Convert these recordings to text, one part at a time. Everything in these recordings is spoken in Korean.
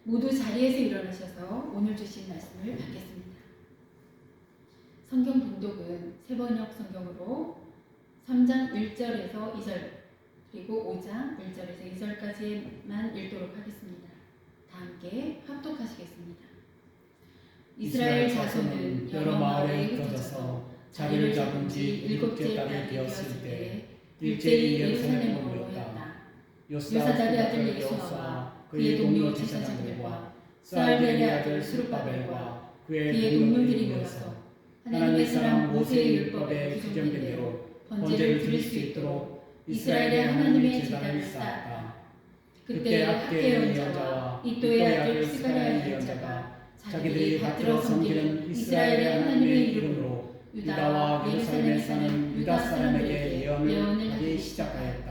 모두 자리에서 일어나셔서 오늘 주신 말씀을 받겠습니다. 성경 봉독은 세번역 성경으로 3장 1절에서 2절 그리고 5장 1절에서 2절까지만 읽도록 하겠습니다. 다 함께 합독하시겠습니다. 이스라엘 자손은 여러 마을에 흩어져서 자리를 잡은 지 7째 달이 되었을 때 일제히 예루살렘으로 모였다. 요사닥의 아들 여호수아와 그의 동료 제사장들과 스알델의 아들 스룹바벨과 그의 동료들이 모여서 하나님의 사람 모세의 율법에 규정된 대로 번제를 드릴 수 있도록 이스라엘의 하나님의 제단을 쌓았다. 그때 학개의 예언자와 이도의 아들 스가랴의 예언자가 자기들이 받들어 섬기는 이스라엘의 하나님의 이름으로 유다와 예루살렘에 사는 유다 사람에게 예언을 하기 시작하였다.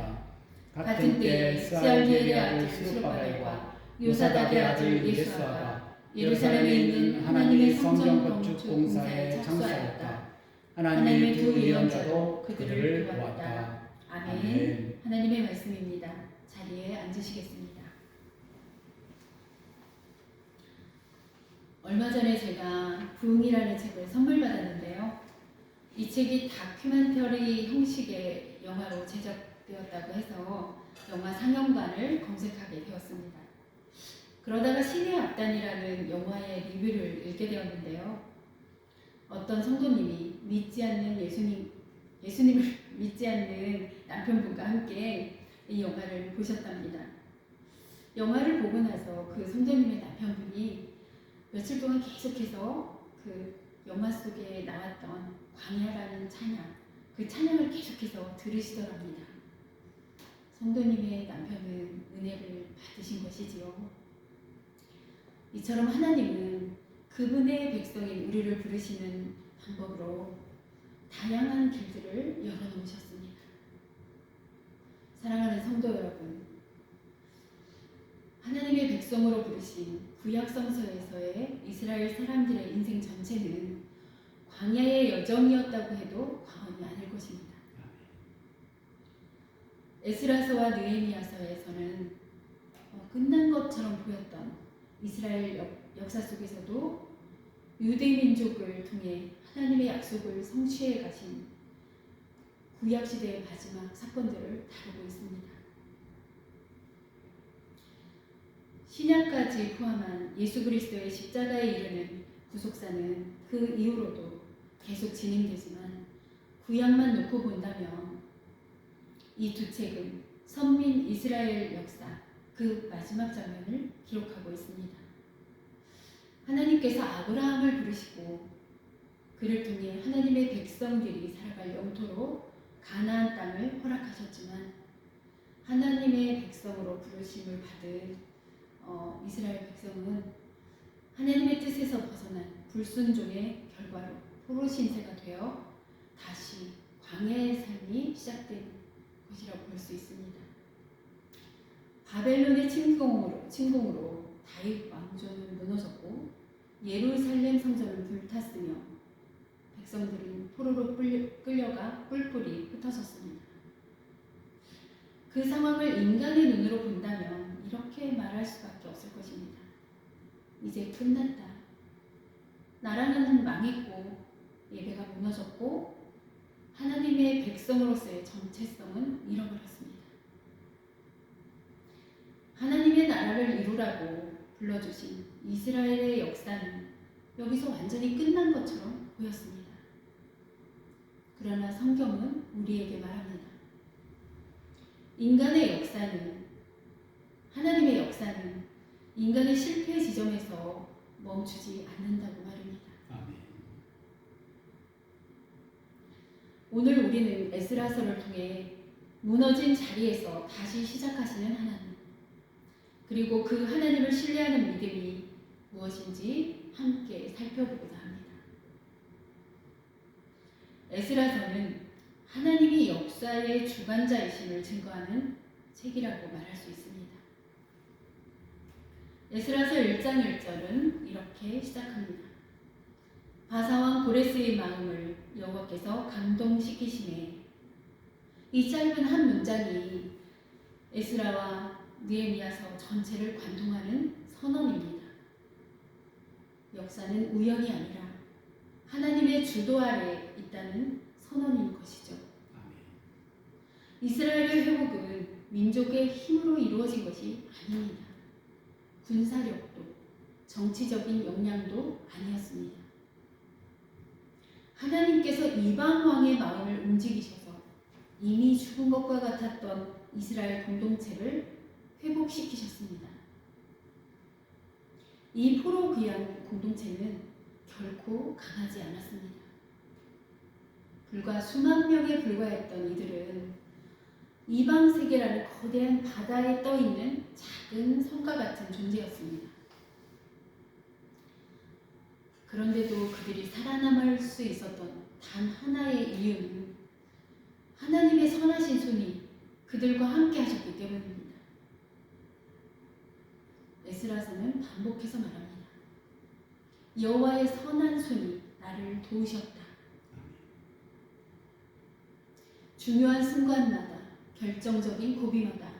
같은 때에 스알디엘의 아들 스룹바벨과 요사닥의 아들 예수아가 예루살렘에 있는 하나님의 성전 건축 공사에 참수하였다. 하나님의 두 예언자도 그들을 도왔다. 아멘. 하나님의 말씀입니다. 자리에 앉으시겠습니다. 얼마 전에 제가 부흥이라는 책을 선물 받았는데요. 이 책이 다큐멘터리 형식의 영화로 제작되었다고 해서 영화 상영관을 검색하게 되었습니다. 그러다가 신의 악단이라는 영화의 리뷰를 읽게 되었는데요. 어떤 성도님이 믿지 않는 예수님을 믿지 않는 남편분과 함께 이 영화를 보셨답니다. 영화를 보고 나서 그 성도님의 남편분이 며칠 동안 계속해서 그 영화 속에 나왔던 광야라는 찬양, 그 찬양을 계속해서 들으시더랍니다. 성도님의 남편은 은혜를 받으신 것이지요. 이처럼 하나님은 그분의 백성인 우리를 부르시는 방법으로 다양한 길들을 열어놓으셨습니다. 사랑하는 성도 여러분, 하나님의 백성으로 부르신 구약성서에서의 이스라엘 사람들의 인생 전체는 광야의 여정이었다고 해도 과언이 아닐 것입니다. 에스라서와 느헤미야서에서는 끝난 것처럼 보였던 이스라엘 역사 속에서도 유대 민족을 통해 하나님의 약속을 성취해 가신 구약시대의 마지막 사건들을 다루고 있습니다. 신약까지 포함한 예수 그리스도의 십자가에 이르는 구속사는 그 이후로도 계속 진행되지만 구약만 놓고 본다면 이 두 책은 선민 이스라엘 역사 그 마지막 장면을 기록하고 있습니다. 하나님께서 아브라함을 부르시고 그를 통해 하나님의 백성들이 살아갈 영토로 가나안 땅을 허락하셨지만 하나님의 백성으로 부르심을 받은 이스라엘 백성은 하나님의 뜻에서 벗어난 불순종의 결과로 포로 신세가 되어 다시 광야의 삶이 시작된 것이라고 볼 수 있습니다. 바벨론의 침공으로 다윗 왕조는 무너졌고 예루살렘 성전은 불탔으며 백성들은 포로로 끌려가 뿔뿔이 흩어졌습니다. 그 상황을 인간의 눈으로 본다면 이렇게 말할 수밖에 없을 것입니다. 이제 끝났다. 나라는 망했고 예배가 무너졌고 하나님의 백성으로서의 정체성은 잃어버렸습니다. 하나님의 나라를 이루라고 불러주신 이스라엘의 역사는 여기서 완전히 끝난 것처럼 보였습니다. 그러나 성경은 우리에게 말합니다. 인간의 역사는, 하나님의 역사는 인간의 실패 지점에서 멈추지 않는다고 말입니다. 아멘. 오늘 우리는 에스라서를 통해 무너진 자리에서 다시 시작하시는 하나님, 그리고 그 하나님을 신뢰하는 믿음이 무엇인지 함께 살펴보고자 합니다. 에스라서는 하나님이 역사의 주관자이심을 증거하는 책이라고 말할 수 있습니다. 에스라서 1장 1절은 이렇게 시작합니다. 바사왕 고레스의 마음을 여호와께서 감동시키시네. 이 짧은 한 문장이 에스라와 느헤미야서 전체를 관통하는 선언입니다. 역사는 우연이 아니라 하나님의 주도 아래 있다는 선언인 것이죠. 이스라엘의 회복은 민족의 힘으로 이루어진 것이 아닙니다. 군사력도 정치적인 역량도 아니었습니다. 하나님께서 이방 왕의 마음을 움직이셔서 이미 죽은 것과 같았던 이스라엘 공동체를 회복시키셨습니다. 이 포로 귀한 공동체는 결코 강하지 않았습니다. 불과 수만 명에 불과했던 이들은 이방 세계라는 거대한 바다에 떠 있는 작은 섬과 같은 존재였습니다. 그런데도 그들이 살아남을 수 있었던 단 하나의 이유는 하나님의 선하신 손이 그들과 함께 하셨기 때문입니다. 에스라서는 반복해서 말합니다. 여호와의 선한 손이 나를 도우셨다. 중요한 순간마다, 결정적인 고비마다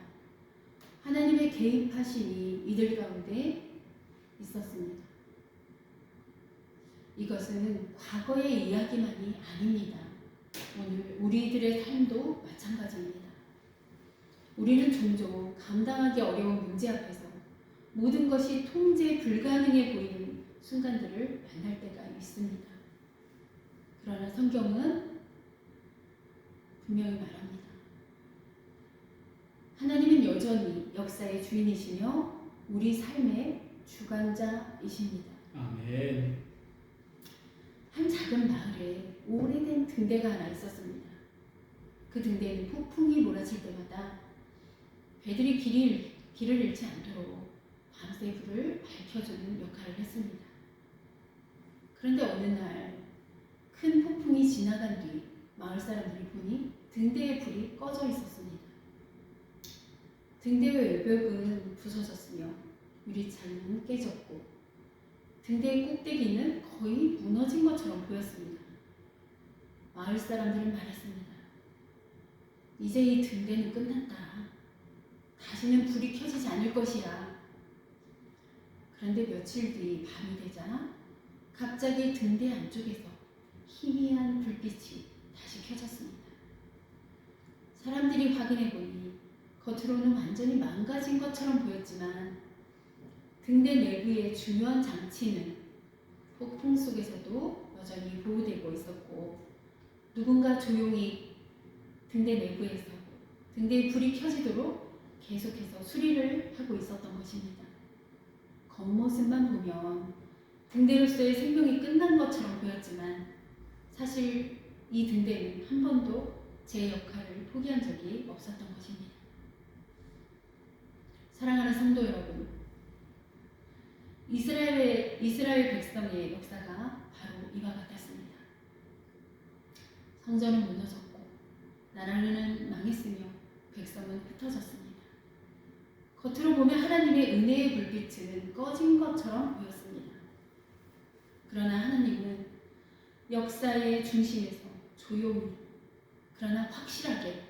하나님의 개입하심이 이들 가운데 있었습니다. 이것은 과거의 이야기만이 아닙니다. 오늘 우리들의 삶도 마찬가지입니다. 우리는 종종 감당하기 어려운 문제 앞에서 모든 것이 통제 불가능해 보이는 순간들을 만날 때가 있습니다. 그러나 성경은 분명히 말합니다. 하나님은 여전히 역사의 주인이시며 우리 삶의 주관자이십니다. 아멘. 한 작은 마을에 오래된 등대가 하나 있었습니다. 그 등대는 폭풍이 몰아칠 때마다 배들이 길을 잃지 않도록 밤새 불을 밝혀주는 역할을 했습니다. 그런데 어느 날 큰 폭풍이 지나간 뒤 마을 사람들이 보니 등대의 불이 꺼져 있었습니다. 등대의 외벽은 부서졌으며 유리창은 깨졌고 등대의 꼭대기는 거의 무너진 것처럼 보였습니다. 마을 사람들은 말했습니다. 이제 이 등대는 끝났다. 다시는 불이 켜지지 않을 것이야. 그런데 며칠 뒤 밤이 되자 갑자기 등대 안쪽에서 희미한 불빛이 다시 켜졌습니다. 사람들이 확인해 보니 겉으로는 완전히 망가진 것처럼 보였지만 등대 내부의 중요한 장치는 폭풍 속에서도 여전히 보호되고 있었고 누군가 조용히 등대 내부에서 등대에 불이 켜지도록 계속해서 수리를 하고 있었던 것입니다. 겉모습만 보면 등대로서의 생명이 끝난 것처럼 보였지만 사실 이 등대는 한 번도 제 역할을 포기한 적이 없었던 것입니다. 사랑하는 성도 여러분, 이스라엘 백성의 역사가 바로 이와 같았습니다. 성전은 무너졌고 나라는 망했으며 백성은 흩어졌습니다. 겉으로 보면 하나님의 은혜의 불빛은 꺼진 것처럼 보였습니다. 그러나 하나님은 역사의 중심에서 조용히 그러나 확실하게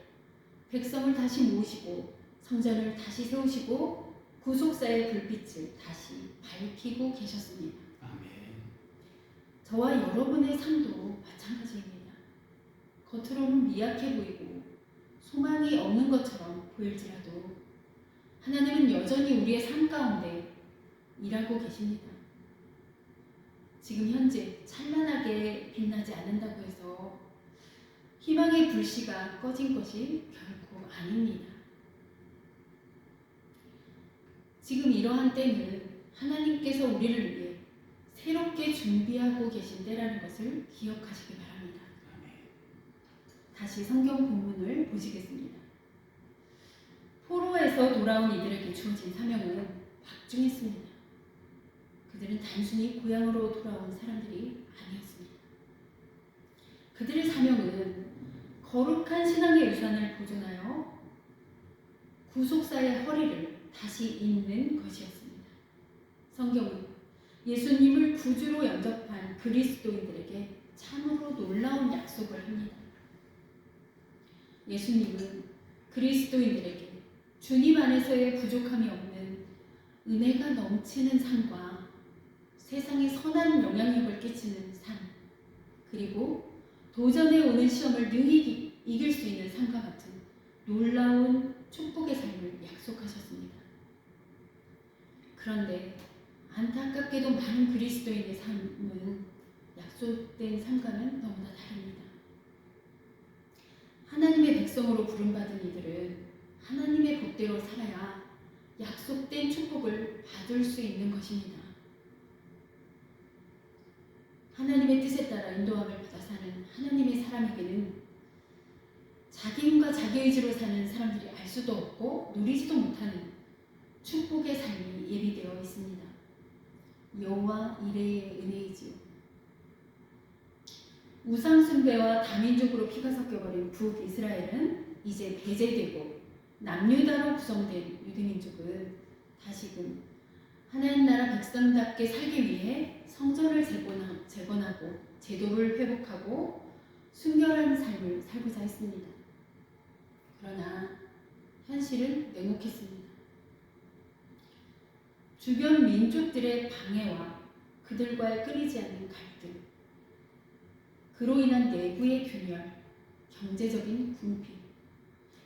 백성을 다시 모으시고 성전을 다시 세우시고 구속사의 불빛을 다시 밝히고 계셨습니다. 아멘. 저와 여러분의 삶도 마찬가지입니다. 겉으로는 미약해 보이고 소망이 없는 것처럼 보일지라도 하나님은 여전히 우리의 삶 가운데 일하고 계십니다. 지금 현재 찬란하게 빛나지 않는다고 해서 희망의 불씨가 꺼진 것이 결코 아닙니다. 지금 이러한 때는 하나님께서 우리를 위해 새롭게 준비하고 계신 때라는 것을 기억하시기 바랍니다. 다시 성경 본문을 보시겠습니다. 포로에서 돌아온 이들에게 주어진 사명은 박중했습니다. 그들은 단순히 고향으로 돌아온 사람들이 아니었습니다. 그들의 사명은 거룩한 신앙의 유산을 보존하여 구속사의 허리를 다시 잇는 것이었습니다. 성경은 예수님을 구주로 영접한 그리스도인들에게 참으로 놀라운 약속을 합니다. 예수님은 그리스도인들에게 주님 안에서의 부족함이 없는 은혜가 넘치는 삶과 세상에 선한 영향력을 끼치는 삶, 그리고 도전에 오는 시험을 능히 이길 수 있는 삶과 같은 놀라운 축복의 삶을 약속하셨습니다. 그런데 안타깝게도 많은 그리스도인의 삶은 약속된 삶과는 너무나 다릅니다. 하나님의 백성으로 부름받은 이들은 하나님의 법대로 살아야 약속된 축복을 받을 수 있는 것입니다. 하나님의 뜻에 따라 인도함을 받아 사는 하나님의 사람에게는 자기 힘과 자기 의지로 사는 사람들이 알 수도 없고 누리지도 못하는 축복의 삶이 예비되어 있습니다. 여호와 이레의 은혜이지요. 우상 숭배와 다민족으로 피가 섞여버린 북이스라엘은 이제 배제되고 남유다로 구성된 유대민족은 다시금 하나님 나라 백성답게 살기 위해 성전을 재건하고 제도를 회복하고 순결한 삶을 살고자 했습니다. 그러나 현실은 냉혹했습니다. 주변 민족들의 방해와 그들과의 끊이지 않는 갈등, 그로 인한 내부의 균열, 경제적인 궁핍,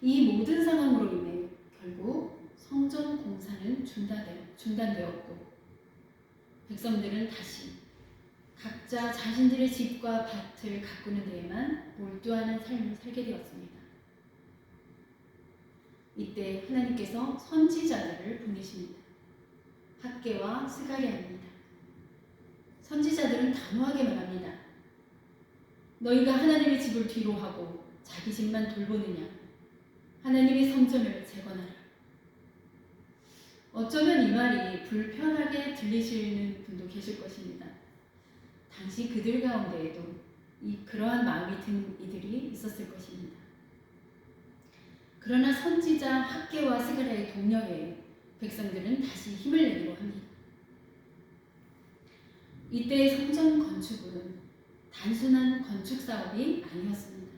이 모든 상황으로 인해 결국 성전 공사는 중단되었고 백성들은 다시 각자 자신들의 집과 밭을 가꾸는 데에만 몰두하는 삶을 살게 되었습니다. 이때 하나님께서 선지자들을 보내십니다. 학개와 스가랴입니다. 선지자들은 단호하게 말합니다. 너희가 하나님의 집을 뒤로 하고 자기 집만 돌보느냐? 하나님의 성전을 재건하라. 어쩌면 이 말이 불편하게 들리시는 분도 계실 것입니다. 당시 그들 가운데에도 그러한 마음이 든 이들이 있었을 것입니다. 그러나 선지자 학개와 스가랴의 독려에 백성들은 다시 힘을 내기로 합니다. 이때의 성전 건축은 단순한 건축 사업이 아니었습니다.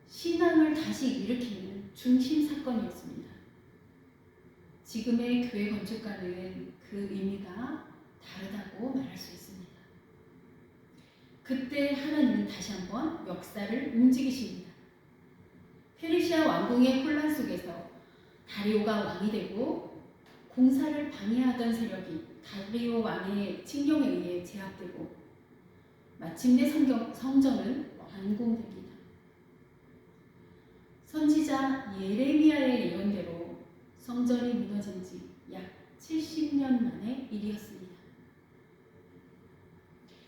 신앙을 다시 일으키는 중심 사건이었습니다. 지금의 교회 건축과는 그 의미가 다르다고 말할 수 있습니다. 그때 하나님은 다시 한번 역사를 움직이십니다. 페르시아 왕궁의 혼란 속에서 다리오가 왕이 되고 공사를 방해하던 세력이 다리오 왕의 칙령에 의해 제압되고 마침내 성전은 완공됩니다. 선지자 예레미야의 예언대로 성전이 무너진 지 약 70년 만의 일이었습니다.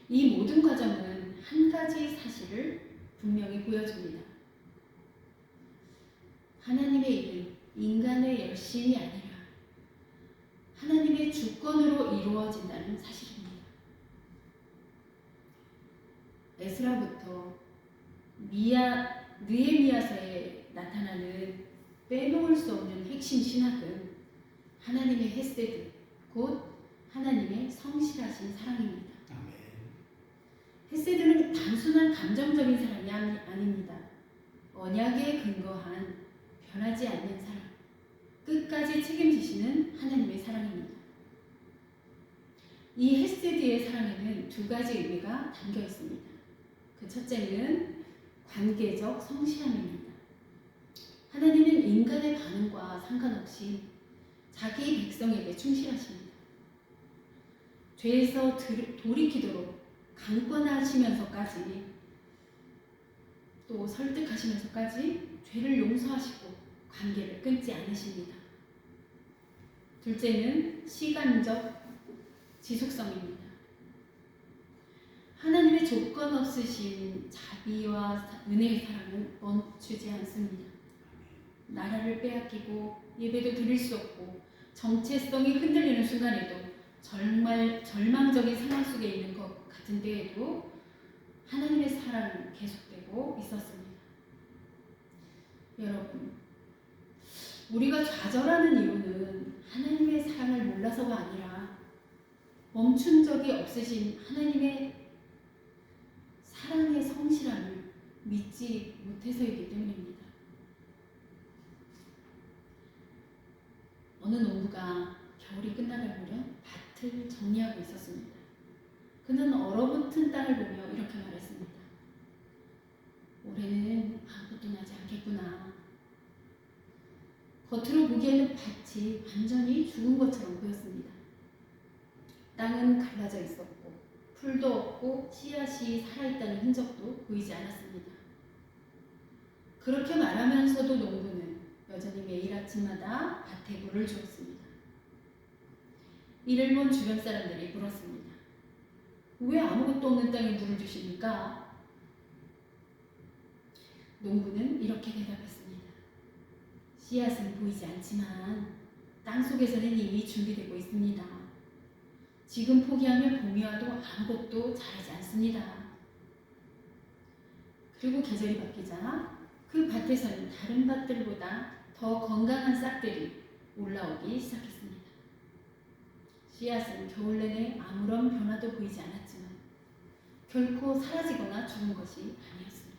이 모든 과정은 한 가지 사실을 분명히 보여줍니다. 하나님의 일은 인간의 열심이 아니라 하나님의 주권으로 이루어진다는 사실입니다. 에스라부터 느헤미야서에 나타나는 빼놓을 수 없는 핵심 신학은 하나님의 헤세드, 곧 하나님의 성실하신 사랑입니다. 헤세드는 단순한 감정적인 사랑이 아닙니다. 언약에 근거한 변하지 않는 사랑, 끝까지 책임지시는 하나님의 사랑입니다. 이 헤세드의 사랑에는 두 가지 의미가 담겨 있습니다. 그 첫째는 관계적 성실함입니다. 하나님은 인간의 반응과 상관없이 자기 백성에게 충실하십니다. 죄에서 돌이키도록 강권하시면서까지 또 설득하시면서까지 죄를 용서하시고 관계를 끊지 않으십니다. 둘째는 시간적 지속성입니다. 하나님의 조건 없으신 자비와 은혜의 사랑은 멈추지 않습니다. 나라를 빼앗기고 예배도 드릴 수 없고 정체성이 흔들리는 순간에도 정말 절망적인 상황 속에 있는 것 같은 때에도 하나님의 사랑은 계속되고 있었습니다. 여러분, 우리가 좌절하는 이유는 하나님의 사랑을 몰라서가 아니라 멈춘 적이 없으신 하나님의 사랑의 성실함을 믿지 못해서이기 때문입니다. 어느 농부가 겨울이 끝나갈 무렵 밭을 정리하고 있었습니다. 그는 얼어붙은 땅을 보며 이렇게 말했습니다. 올해는 아무것도 나지 않겠구나. 겉으로 보기에는 밭이 완전히 죽은 것처럼 보였습니다. 땅은 갈라져 있었고 풀도 없고 씨앗이 살아있다는 흔적도 보이지 않았습니다. 그렇게 말하면서도 농부는 여전히 매일 아침마다 밭에 물을 주었습니다. 이를 본 주변 사람들이 물었습니다. 왜 아무것도 없는 땅에 물을 주십니까? 농부는 이렇게 대답했습니다. 씨앗은 보이지 않지만 땅속에서는 이미 준비되고 있습니다. 지금 포기하면 봄이 와도 아무것도 자라지 않습니다. 그리고 계절이 바뀌자 그 밭에서는 다른 밭들보다 더 건강한 싹들이 올라오기 시작했습니다. 씨앗은 겨울 내내 아무런 변화도 보이지 않았지만 결코 사라지거나 죽은 것이 아니었습니다.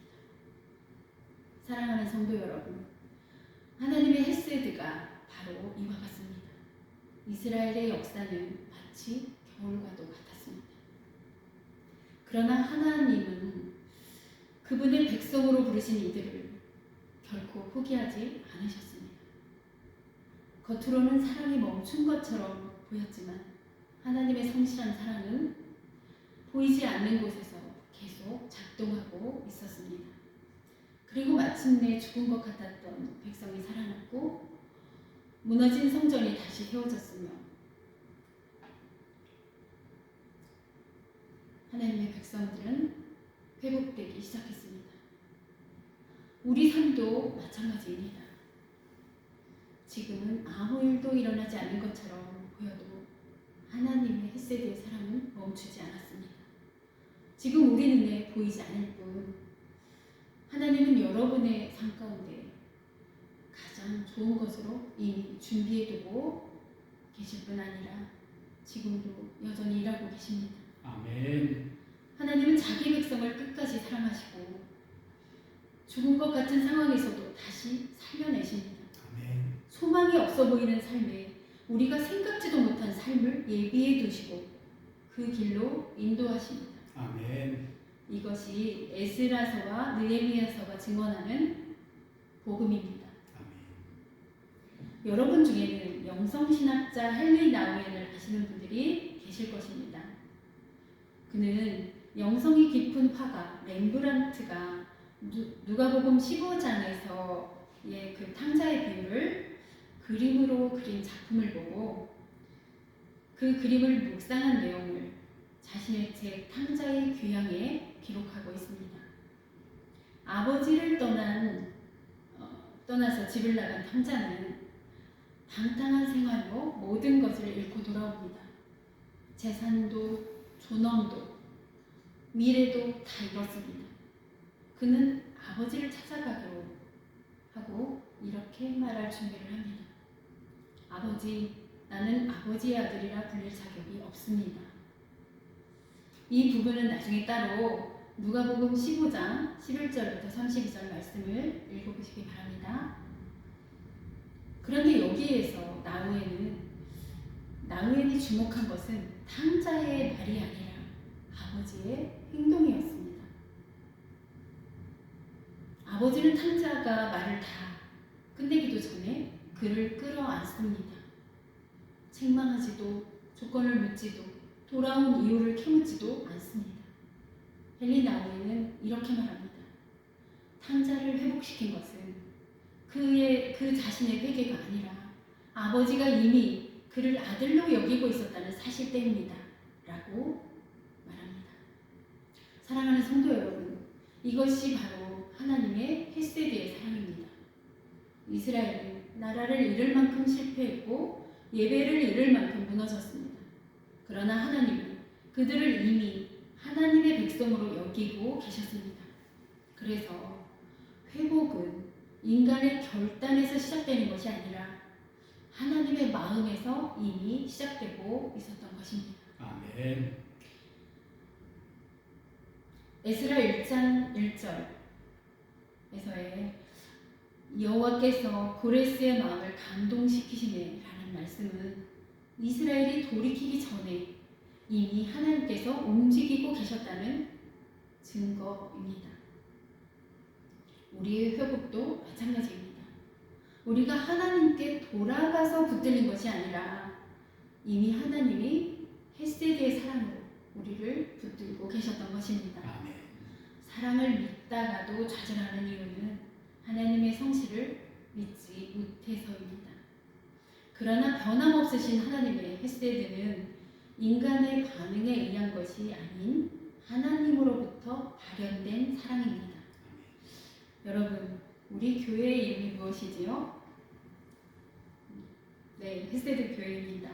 사랑하는 성도 여러분, 하나님의 헤세드가 바로 이와 같습니다. 이스라엘의 역사는 마치 겨울과도 같았습니다. 그러나 하나님은 그분의 백성으로 부르신 이들을 결코 포기하지 않으셨습니다. 겉으로는 사랑이 멈춘 것처럼 보였지만 하나님의 성실한 사랑은 보이지 않는 곳에서 계속 작동하고 있었습니다. 그리고 마침내 죽은 것 같았던 백성이 살아났고 무너진 성전이 다시 세워졌으며 하나님의 백성들은 회복되기 시작했습니다. 우리 삶도 마찬가지입니다. 지금은 아무 일도 일어나지 않는 것처럼 보여도 하나님의 헤세드의 사랑은 멈추지 않았습니다. 지금 우리 눈에 보이지 않을 뿐 하나님은 여러분의 삶 가운데 가장 좋은 것으로 이미 준비해두고 계실 뿐 아니라 지금도 여전히 일하고 계십니다. 아멘. 하나님은 자기 백성을 끝까지 사랑하시고 죽은 것 같은 상황에서도 다시 살려내십니다. 아멘. 소망이 없어 보이는 삶에 우리가 생각지도 못한 삶을 예비해 두시고 그 길로 인도하십니다. 아멘. 이것이 에스라서와 느헤미야서가 증언하는 복음입니다. 아멘. 여러분 중에는 영성신학자 헨리 나우엔을 아시는 분들이 계실 것입니다. 그는 영성이 깊은 화가 렘브란트가 누가복음 15장에서의 그 탕자의 비유를 그림으로 그린 작품을 보고 그 그림을 묵상한 내용을 자신의 책 탕자의 귀향에 기록하고 있습니다. 아버지를 떠나서 집을 나간 탕자는 방탕한 생활로 모든 것을 잃고 돌아옵니다. 재산도 존엄도 미래도 다 잃었습니다. 그는 아버지를 찾아가기로 하고 이렇게 말할 준비를 합니다. 아버지, 나는 아버지의 아들이라 불릴 자격이 없습니다. 이 부분은 나중에 따로 누가복음 15장 11절부터 32절 말씀을 읽어보시기 바랍니다. 그런데 여기에서 나우엔이 주목한 것은 탕자의 말이 아니라 아버지의 행동이었습니다. 아버지는 탕자가 말을 다 끝내기도 전에 그를 끌어안습니다. 책망하지도 조건을 묻지도 돌아온 이유를 캐묻지도 않습니다. 헨리 나우엔은 이렇게 말합니다. 탕자를 회복시킨 것은 그 자신의 회개가 아니라 아버지가 이미 그를 아들로 여기고 있었다는 사실 때문이다 라고 말합니다. 사랑하는 성도 여러분, 이것이 바로 하나님의 헤세드의 사랑입니다. 이스라엘은 나라를 잃을 만큼 실패했고 예배를 잃을 만큼 무너졌습니다. 그러나 하나님은 그들을 이미 하나님의 백성으로 여기고 계셨습니다. 그래서 회복은 인간의 결단에서 시작되는 것이 아니라 하나님의 마음에서 이미 시작되고 있었던 것입니다. 아멘. 에스라 1장 1절에서의 여호와께서 고레스의 마음을 감동시키시네 라는 말씀은 이스라엘이 돌이키기 전에 이미 하나님께서 움직이고 계셨다는 증거입니다. 우리의 회복도 마찬가지입니다. 우리가 하나님께 돌아가서 붙드는 것이 아니라 이미 하나님이 헤세드의 사랑으로 우리를 붙들고 계셨던 것입니다. 아멘. 사랑을 믿다가도 좌절하는 이유는 하나님의 성실을 믿지 못해서입니다. 그러나 변함없으신 하나님의 헤세드는 인간의 반응에 의한 것이 아닌 하나님으로부터 발현된 사랑입니다. 여러분, 우리 교회의 이름이 무엇이지요? 네, 헤세드 교회입니다.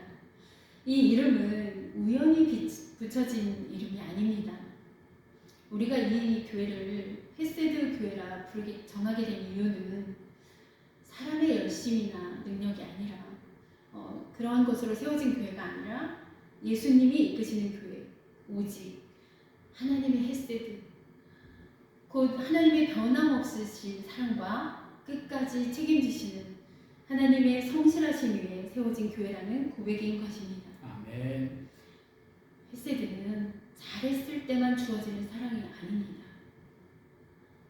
이 이름은 우연히 붙여진 이름이 아닙니다. 우리가 이 교회를 헤세드 교회라 정하게 된 이유는 사람의 열심이나 능력이 아니라 그러한 것으로 세워진 교회가 아니라 예수님이 이끄시는 교회, 오직 하나님의 헤세드, 곧 하나님의 변함없으신 사랑과 끝까지 책임지시는 하나님의 성실하심 위에 세워진 교회라는 고백인 것입니다. 아멘. 헤세드는 잘했을 때만 주어지는 사랑이 아닙니다.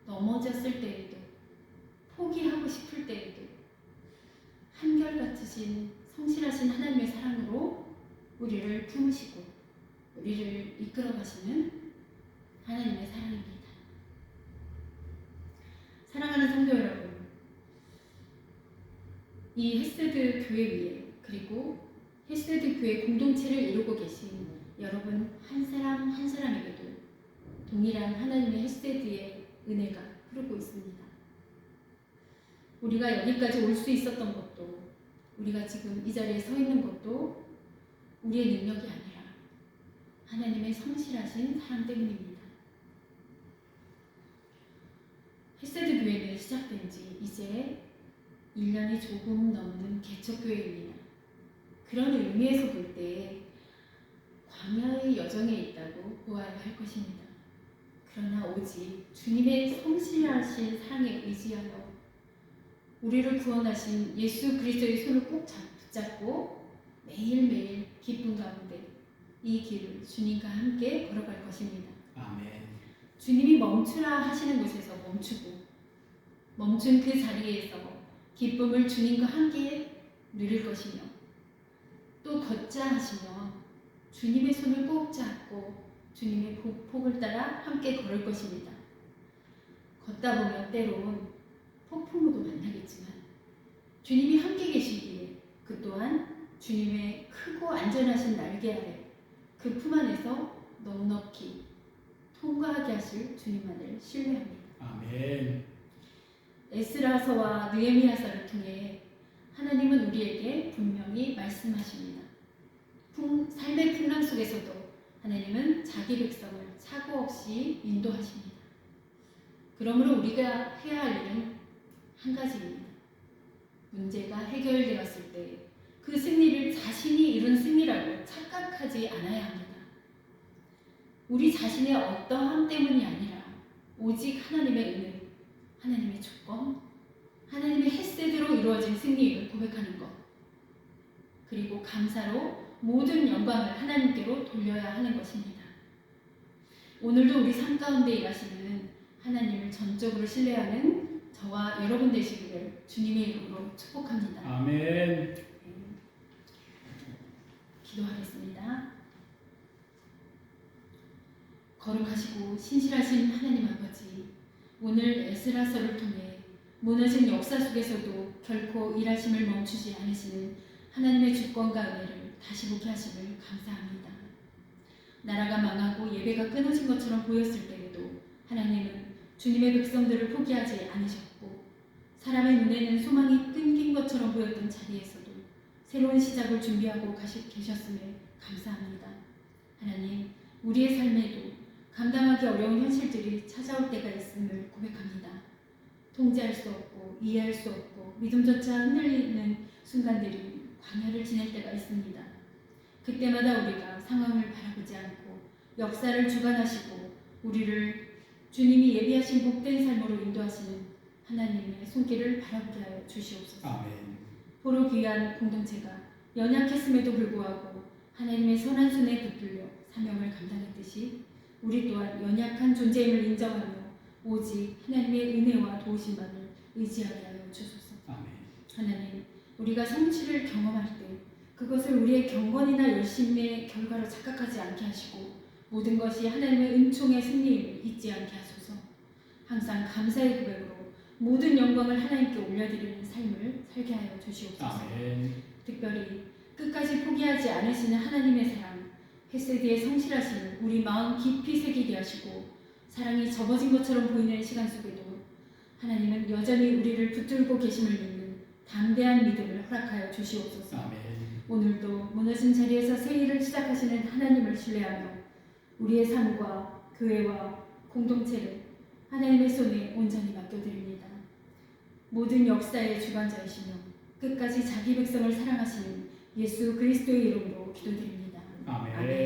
넘어졌을 때에도, 포기하고 싶을 때에도 한결같으신 성실하신 하나님의 사랑으로 우리를 품으시고 우리를 이끌어 가시는 하나님의 사랑입니다. 사랑하는 성도 여러분, 이 헤세드 교회 위에 그리고 헤세드 교회 공동체를 이루고 계신 여러분 한 사람 한 사람에게도 동일한 하나님의 헤세드의 은혜가 흐르고 있습니다. 우리가 여기까지 올 수 있었던 것도, 우리가 지금 이 자리에 서 있는 것도 우리의 능력이 아니라 하나님의 성실하신 사랑 때문입니다. 헤세드 교회는 시작된 지 이제 1년이 조금 넘는 개척교회입니다. 그런 의미에서 볼 때 광야의 여정에 있다고 보아야 할 것입니다. 그러나 오직 주님의 성실하신 사랑에 의지하여 우리를 구원하신 예수 그리스도의 손을 꼭 붙잡고 매일매일 기쁨 가운데 이 길을 주님과 함께 걸어갈 것입니다. 아멘. 주님이 멈추라 하시는 곳에서 멈추고 멈춘 그 자리에서 기쁨을 주님과 함께 누릴 것이며 또 걷자 하시면 주님의 손을 꼭 잡고 주님의 폭을 따라 함께 걸을 것입니다. 걷다 보면 때론 폭풍우도 만나겠지만 주님이 함께 계시기에 그 또한 주님의 크고 안전하신 날개 아래 그 품 안에서 넉넉히 통과하게 하실 주님만을 신뢰합니다. 아멘. 에스라서와 느헤미야서를 통해 하나님은 우리에게 분명히 말씀하십니다. 삶의 풍랑 속에서도 하나님은 자기 백성을 사고 없이 인도하십니다. 그러므로 우리가 해야 할 일은 한 가지입니다. 문제가 해결되었을 때 그 승리를 자신이 이룬 승리라고 착각하지 않아야 합니다. 우리 자신의 어떠함 때문이 아니라 오직 하나님의 은혜, 하나님의 주권, 하나님의 헤세드로 이루어진 승리를 고백하는 것, 그리고 감사로 모든 영광을 하나님께로 돌려야 하는 것입니다. 오늘도 우리 삶 가운데 일하시는 하나님을 전적으로 신뢰하는 저와 여러분 되시기를 주님의 이름으로 축복합니다. 아멘. 기도하겠습니다. 거룩하시고 신실하신 하나님 아버지, 오늘 에스라서를 통해 무너진 역사 속에서도 결코 일하심을 멈추지 않으시는 하나님의 주권과 은혜를 다시 보게 하심을 감사합니다. 나라가 망하고 예배가 끊어진 것처럼 보였을 때에도 하나님은 주님의 백성들을 포기하지 않으셨고, 사람의 눈에는 소망이 끊긴 것처럼 보였던 자리에서도 새로운 시작을 준비하고 계셨음에 감사합니다. 하나님, 우리의 삶에도 감당하기 어려운 현실들이 찾아올 때가 있음을 고백합니다. 통제할 수 없고 이해할 수 없고 믿음조차 흔들리는 순간들이 광야를 지낼 때가 있습니다. 그때마다 우리가 상황을 바라보지 않고 역사를 주관하시고 우리를 주님이 예비하신 복된 삶으로 인도하시는 하나님의 손길을 바라보게 하여 주시옵소서. 아멘. 보로 귀한 공동체가 연약했음에도 불구하고 하나님의 선한 손에 붙들려 사명을 감당했듯이 우리 또한 연약한 존재임을 인정하며 오직 하나님의 은혜와 도우심만을 의지하게 하여 주소서. 아멘. 하나님, 우리가 성취를 경험할 때 그것을 우리의 경건이나 열심의 결과로 착각하지 않게 하시고 모든 것이 하나님의 은총의 승리임을 잊지 않게 하소서. 항상 감사의 고백으로 모든 영광을 하나님께 올려드리는 삶을 살게 하여 주시옵소서. 아멘. 특별히 끝까지 포기하지 않으시는 하나님의 사랑, 헤세드의 성실하심을 우리 마음 깊이 새기게 하시고 사랑이 접어진 것처럼 보이는 시간 속에도 하나님은 여전히 우리를 붙들고 계심을 믿는 담대한 믿음을 허락하여 주시옵소서. 아멘. 오늘도 무너진 자리에서 새 일을 시작하시는 하나님을 신뢰하며 우리의 삶과 교회와 공동체를 하나님의 손에 온전히 맡겨드립니다. 모든 역사의 주관자이시며 끝까지 자기 백성을 사랑하시는 예수 그리스도의 이름으로 기도드립니다. 아멘. 아멘.